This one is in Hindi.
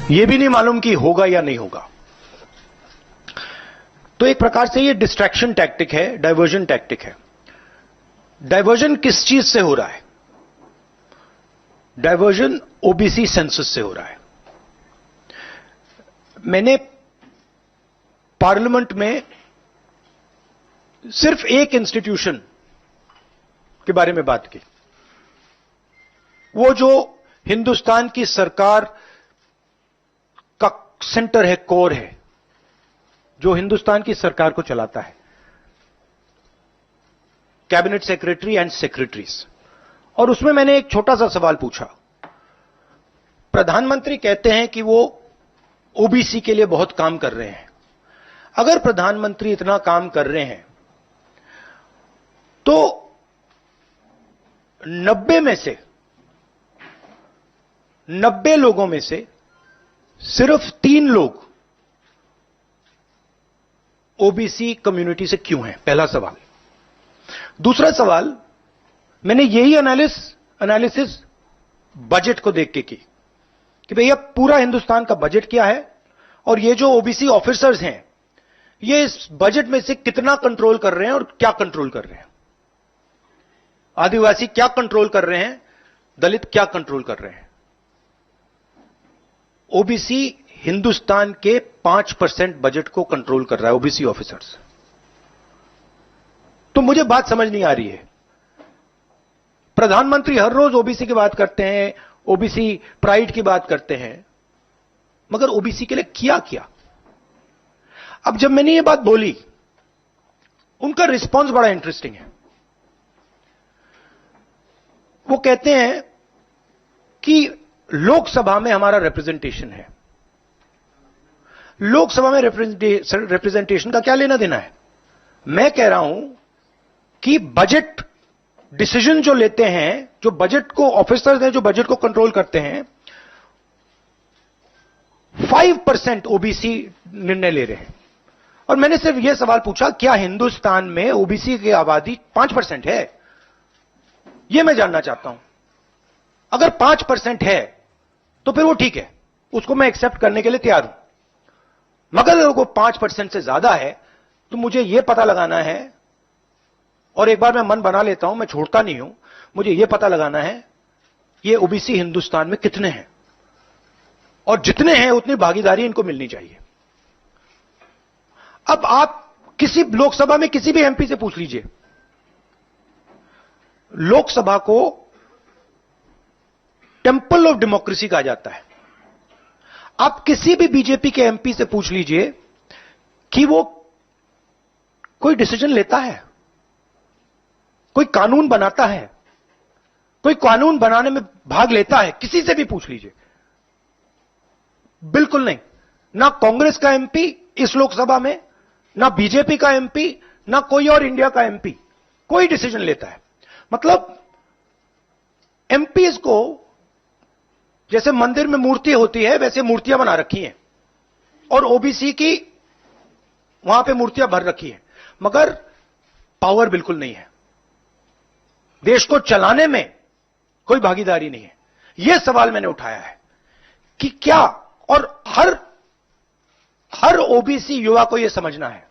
यह भी नहीं मालूम कि होगा या नहीं होगा। तो एक प्रकार से यह डिस्ट्रैक्शन टैक्टिक है, डाइवर्जन टैक्टिक है। डाइवर्जन किस चीज से हो रहा है? डाइवर्जन ओबीसी सेंसस से हो रहा है। मैंने पार्लियामेंट में सिर्फ एक इंस्टीट्यूशन के बारे में बात की, वो जो हिंदुस्तान की सरकार का सेंटर है, कोर है, जो हिंदुस्तान की सरकार को चलाता है, कैबिनेट सेक्रेटरी एंड सेक्रेटरीज। और उसमें मैंने एक छोटा सा सवाल पूछा। प्रधानमंत्री कहते हैं कि वो ओबीसी के लिए बहुत काम कर रहे हैं। अगर प्रधानमंत्री इतना काम कर रहे हैं तो 90 लोगों में से सिर्फ 3 लोग ओबीसी कम्युनिटी से क्यों हैं? पहला सवाल। दूसरा सवाल, मैंने यही एनालिसिस बजट को देख के की कि भैया पूरा हिंदुस्तान का बजट क्या है और ये जो ओबीसी ऑफिसर्स हैं ये इस बजट में से कितना कंट्रोल कर रहे हैं और क्या कंट्रोल कर रहे हैं। आदिवासी क्या कंट्रोल कर रहे हैं, दलित क्या कंट्रोल कर रहे हैं। ओबीसी हिंदुस्तान के 5% बजट को कंट्रोल कर रहा है, ओबीसी ऑफिसर्स। तो मुझे बात समझ नहीं आ रही है। प्रधानमंत्री हर रोज ओबीसी की बात करते हैं, ओबीसी प्राइड की बात करते हैं, मगर ओबीसी के लिए किया क्या? अब जब मैंने ये बात बोली, उनका रिस्पांस बड़ा इंटरेस्टिंग है। वो कहते हैं कि लोकसभा में हमारा रिप्रेजेंटेशन है। लोकसभा में रिप्रेजेंटेशन का क्या लेना देना है? मैं कह रहा हूं कि बजट डिसीजन जो लेते हैं, जो बजट को ऑफिसर्स हैं, जो बजट को कंट्रोल करते हैं, 5% ओबीसी निर्णय ले रहे हैं। और मैंने सिर्फ यह सवाल पूछा, क्या हिंदुस्तान में ओबीसी की आबादी 5% है? यह मैं जानना चाहता हूं। अगर 5% है तो फिर वो ठीक है, उसको मैं एक्सेप्ट करने के लिए तैयार हूं। मगर अगर वो 5% से ज्यादा है तो मुझे यह पता लगाना है, और एक बार मैं मन बना लेता हूं, मैं छोड़ता नहीं हूं, मुझे यह पता लगाना है ये ओबीसी हिंदुस्तान में कितने हैं, और जितने हैं उतनी भागीदारी इनको मिलनी चाहिए। अब आप किसी लोकसभा में किसी भी एमपी से पूछ लीजिए, लोकसभा को टेंपल ऑफ डेमोक्रेसी कहा जाता है। आप किसी भी बीजेपी के एमपी से पूछ लीजिए कि वो कोई डिसीजन लेता है, कोई कानून बनाता है, कोई कानून बनाने में भाग लेता है, किसी से भी पूछ लीजिए। बिल्कुल नहीं। ना कांग्रेस का एमपी इस लोकसभा में, ना बीजेपी का एमपी, ना कोई और इंडिया का एमपी कोई डिसीजन लेता है। मतलब एमपीज को जैसे मंदिर में मूर्ति होती है वैसे मूर्तियां बना रखी हैं, और ओबीसी की वहां पे मूर्तियां भर रखी हैं, मगर पावर बिल्कुल नहीं है। देश को चलाने में कोई भागीदारी नहीं है। यह सवाल मैंने उठाया है कि क्या, और हर ओबीसी युवा को यह समझना है